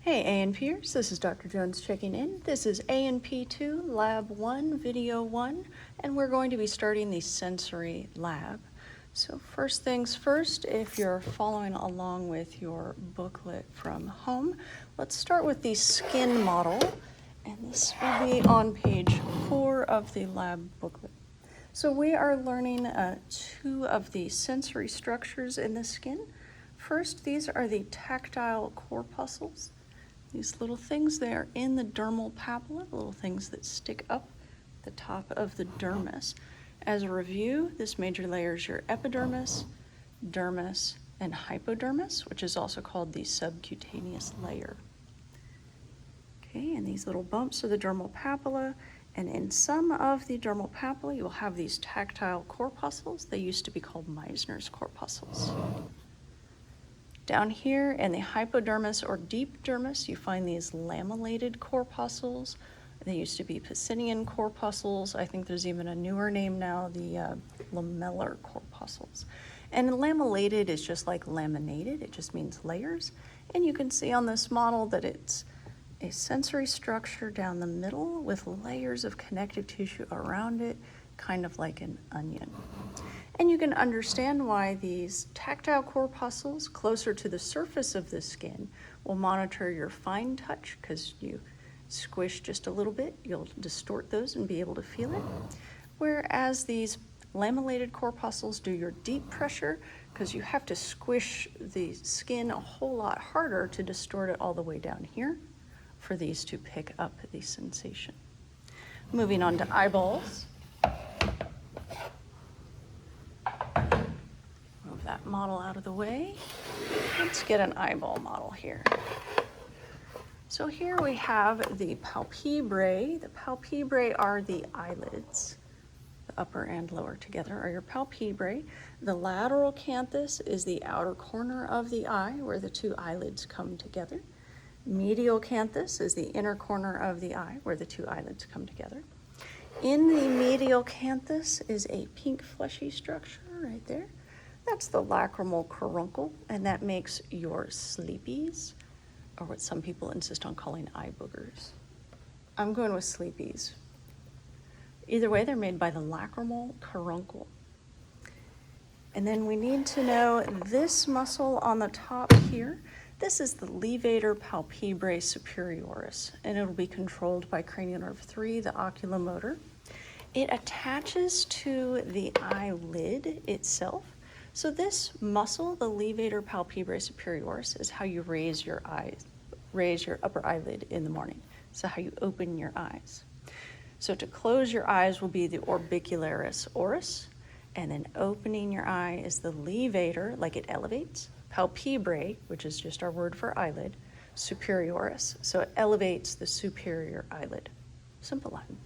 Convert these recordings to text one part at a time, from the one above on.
Hey A&Pers, this is Dr. Jones checking in. This is A&P II Lab 1, Video 1, and we're going to be starting the sensory lab. So first things first, if you're following along with your booklet from home, let's start with the skin model, and this will be on page 4 of the lab booklet. So we are learning two of the sensory structures in the skin. First, these are the tactile corpuscles. These little things, they are in the dermal papilla, little things that stick up the top of the dermis. As a review, this major layer is your epidermis, dermis, and hypodermis, which is also called the subcutaneous layer. Okay, and these little bumps are the dermal papilla, and in some of the dermal papilla, you'll have these tactile corpuscles. They used to be called Meissner's corpuscles. Down here in the hypodermis or deep dermis, you find these lamellated corpuscles. They used to be Pacinian corpuscles. I think there's even a newer name now, the lamellar corpuscles. And lamellated is just like laminated. It just means layers. And you can see on this model that it's a sensory structure down the middle with layers of connective tissue around it, kind of like an onion. And you can understand why these tactile corpuscles closer to the surface of the skin will monitor your fine touch, because you squish just a little bit, you'll distort those and be able to feel it. Whereas these lamellated corpuscles do your deep pressure, because you have to squish the skin a whole lot harder to distort it all the way down here for these to pick up the sensation. Moving on to eyeballs. That model out of the way. Let's get an eyeball model here. So here we have the palpebrae. The palpebrae are the eyelids. The upper and lower together are your palpebrae. The lateral canthus is the outer corner of the eye where the two eyelids come together. Medial canthus is the inner corner of the eye where the two eyelids come together. In the medial canthus is a pink fleshy structure right there. That's the lacrimal caruncle, and that makes your sleepies, or what some people insist on calling eye boogers. I'm going with sleepies. Either way, they're made by the lacrimal caruncle. And then we need to know this muscle on the top here. This is the levator palpebrae superioris, and it'll be controlled by cranial nerve 3, the oculomotor. It attaches to the eyelid itself. So this muscle, the levator palpebrae superioris, is how you raise your eyes, raise your upper eyelid in the morning. So how you open your eyes. So to close your eyes will be the orbicularis oris, and then opening your eye is the levator, like it elevates, palpebrae, which is just our word for eyelid, superioris. So it elevates the superior eyelid. Simple Latin.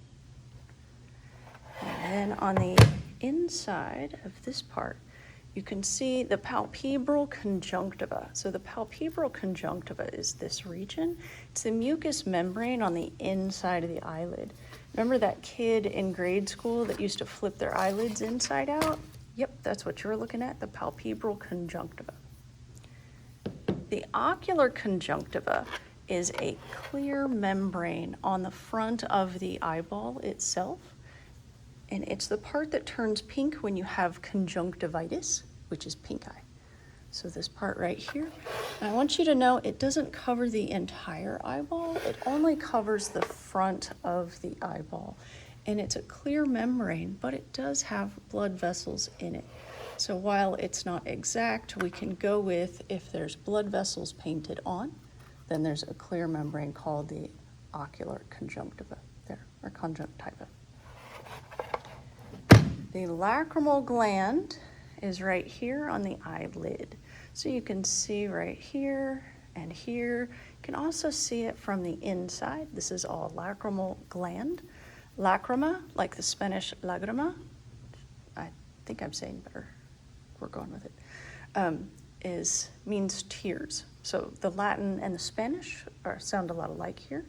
And then on the inside of this part, you can see the palpebral conjunctiva. So the palpebral conjunctiva is this region. It's the mucous membrane on the inside of the eyelid. Remember that kid in grade school that used to flip their eyelids inside out? Yep, that's what you're looking at, the palpebral conjunctiva. The ocular conjunctiva is a clear membrane on the front of the eyeball itself. And it's the part that turns pink when you have conjunctivitis, which is pink eye. So this part right here. And I want you to know it doesn't cover the entire eyeball. It only covers the front of the eyeball. And it's a clear membrane, but it does have blood vessels in it. So while it's not exact, we can go with if there's blood vessels painted on, then there's a clear membrane called the ocular conjunctiva there, or conjunctiva. The lacrimal gland is right here on the eyelid. So you can see right here and here. You can also see it from the inside. This is all lacrimal gland. Lacrima, like the Spanish lagrima, I think I'm saying better. We're going with it. Means tears. So the Latin and the Spanish sound a lot alike here.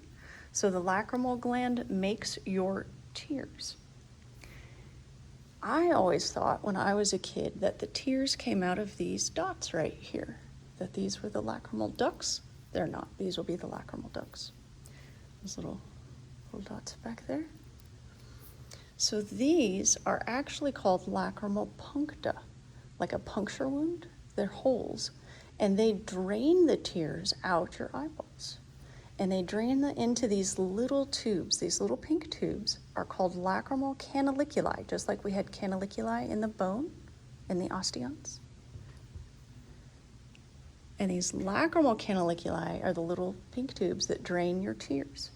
So the lacrimal gland makes your tears. I always thought when I was a kid that the tears came out of these dots right here, that these were the lacrimal ducts. they're not. These will be the lacrimal ducts. Those little dots back there. So these are actually called lacrimal puncta, like a puncture wound. They're holes, and they drain the tears out your eyeballs. And they drain them into these little tubes. These little pink tubes are called lacrimal canaliculi, just like we had canaliculi in the bone, in the osteons. And these lacrimal canaliculi are the little pink tubes that drain your tears.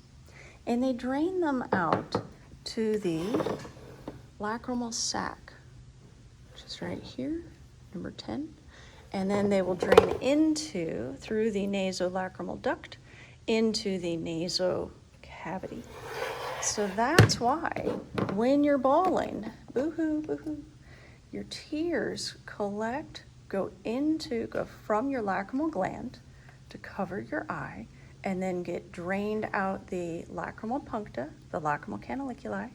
And they drain them out to the lacrimal sac, which is right here, number 10. And then they will drain into, through the nasolacrimal duct, into the nasal cavity. So that's why when you're bawling, boo-hoo, boo-hoo, your tears go from your lacrimal gland to cover your eye, and then get drained out the lacrimal puncta, the lacrimal canaliculi,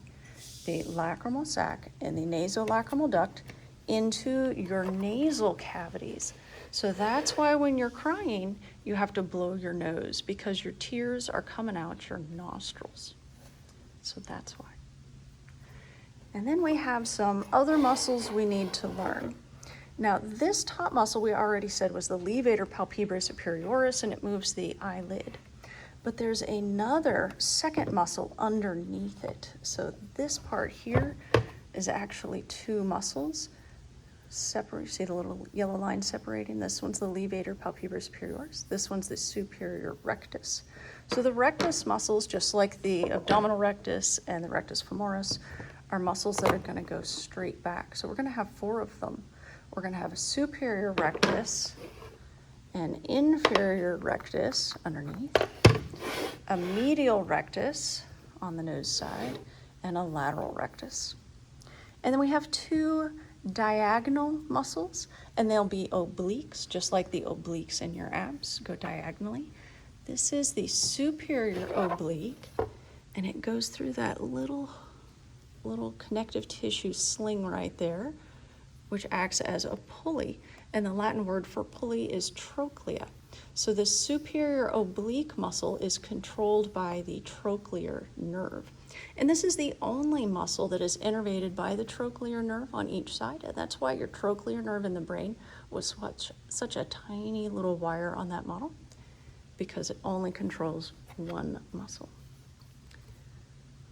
the lacrimal sac, and the nasolacrimal duct into your nasal cavities. So that's why when you're crying, you have to blow your nose, because your tears are coming out your nostrils. So that's why. And then we have some other muscles we need to learn. Now, this top muscle we already said was the levator palpebrae superioris, and it moves the eyelid. But there's another second muscle underneath it. So this part here is actually two muscles. Separate, see the little yellow line separating? This one's the levator palpebrae superioris. This one's the superior rectus. So the rectus muscles, just like the abdominal rectus and the rectus femoris, are muscles that are going to go straight back. So we're going to have 4 of them. We're going to have a superior rectus, an inferior rectus underneath, a medial rectus on the nose side, and a lateral rectus. And then we have 2 diagonal muscles, and they'll be obliques, just like the obliques in your abs go diagonally. This is the superior oblique, and it goes through that little connective tissue sling right there, which acts as a pulley, and the Latin word for pulley is trochlea. So the superior oblique muscle is controlled by the trochlear nerve. And this is the only muscle that is innervated by the trochlear nerve on each side, and that's why your trochlear nerve in the brain was such a tiny little wire on that model, because it only controls one muscle.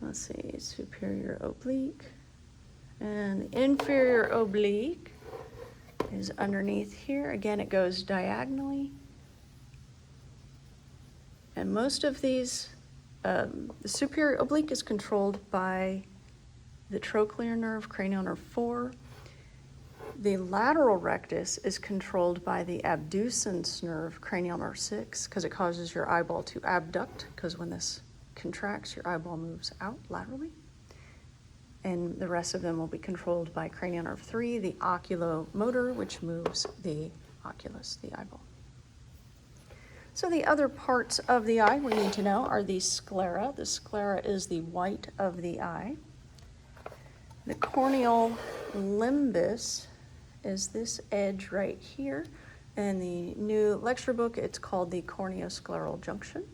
Let's see, superior oblique. And the inferior oblique is underneath here. Again, it goes diagonally. And most of these, the superior oblique is controlled by the trochlear nerve, cranial nerve 4. The lateral rectus is controlled by the abducens nerve, cranial nerve 6, because it causes your eyeball to abduct, because when this contracts, your eyeball moves out laterally. And the rest of them will be controlled by cranial nerve 3, the oculomotor, which moves the oculus, the eyeball. So the other parts of the eye we need to know are the sclera. The sclera is the white of the eye. The corneal limbus is this edge right here. In the new lecture book, it's called the corneoscleral junction.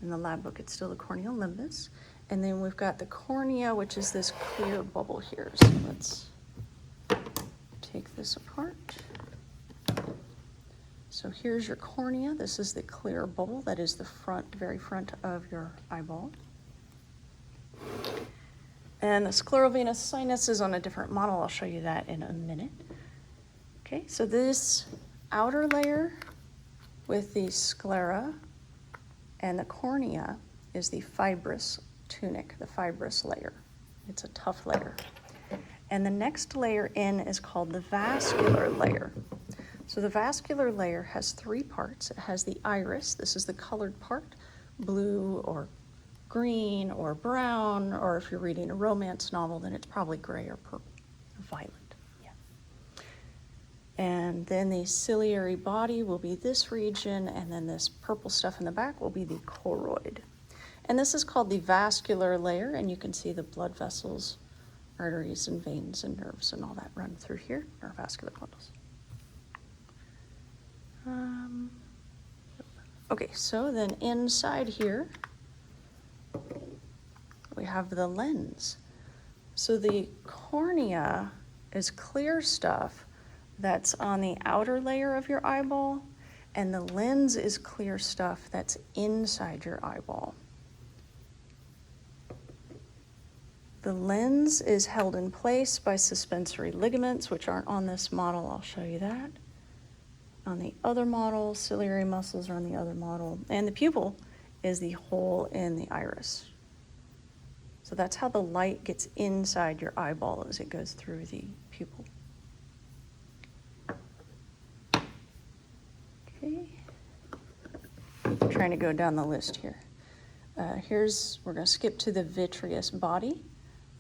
In the lab book, it's still the corneal limbus. And then we've got the cornea, which is this clear bubble here. So let's take this apart. So here's your cornea. This is the clear bubble that is the very front of your eyeball. And the sclerovenous sinus is on a different model. I'll show you that in a minute. Okay, so this outer layer with the sclera and the cornea is the fibrous tunic, the fibrous layer. It's a tough layer. And the next layer in is called the vascular layer. So the vascular layer has 3 parts. It has the iris. This is the colored part, blue or green or brown, or if you're reading a romance novel, then it's probably gray or purple, or violet. Yeah. And then the ciliary body will be this region, and then this purple stuff in the back will be the choroid. And this is called the vascular layer, and you can see the blood vessels, arteries and veins and nerves and all that run through here, neurovascular bundles. Okay, so then inside here, we have the lens. So the cornea is clear stuff that's on the outer layer of your eyeball, and the lens is clear stuff that's inside your eyeball. The lens is held in place by suspensory ligaments, which aren't on this model. I'll show you that. On the other model, ciliary muscles are on the other model, and the pupil is the hole in the iris. So that's how the light gets inside your eyeball as it goes through the pupil. Okay, I'm trying to go down the list here. We're going to skip to the vitreous body,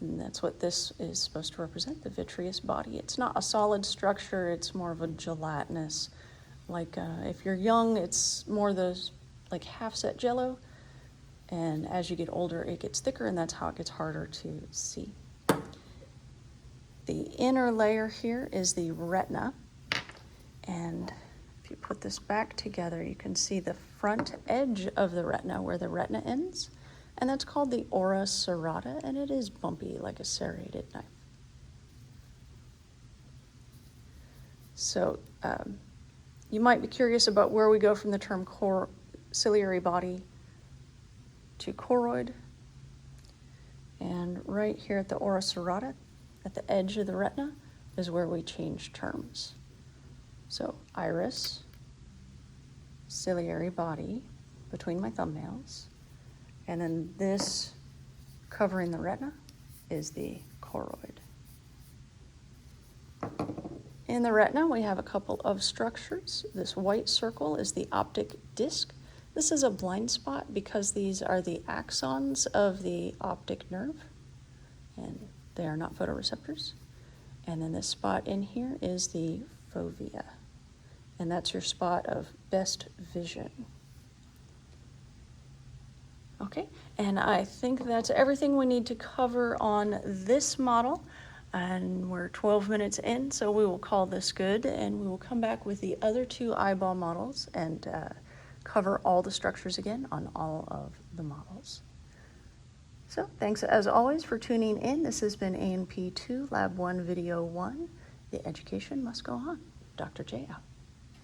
and that's what this is supposed to represent, the vitreous body. It's not a solid structure, it's more of a gelatinous, like if you're young, it's more like half set jello, and as you get older, it gets thicker, and that's how it gets harder to see. The inner layer here is the retina, and if you put this back together, you can see the front edge of the retina where the retina ends, and that's called the ora serrata, and it is bumpy like a serrated knife. So you might be curious about where we go from the term ciliary body to choroid, and right here at the ora serrata, at the edge of the retina, is where we change terms. So iris, ciliary body between my thumbnails, and then this covering the retina is the choroid. In the retina, we have a couple of structures. This white circle is the optic disc. This is a blind spot because these are the axons of the optic nerve, and they are not photoreceptors. And then this spot in here is the fovea, and that's your spot of best vision. Okay, and I think that's everything we need to cover on this model, and we're 12 minutes in, so we will call this good, and we will come back with the other two eyeball models and cover all the structures again on all of the models. So thanks as always for tuning in. This has been A&P II Lab 1 Video 1. The education must go on. Dr. J out.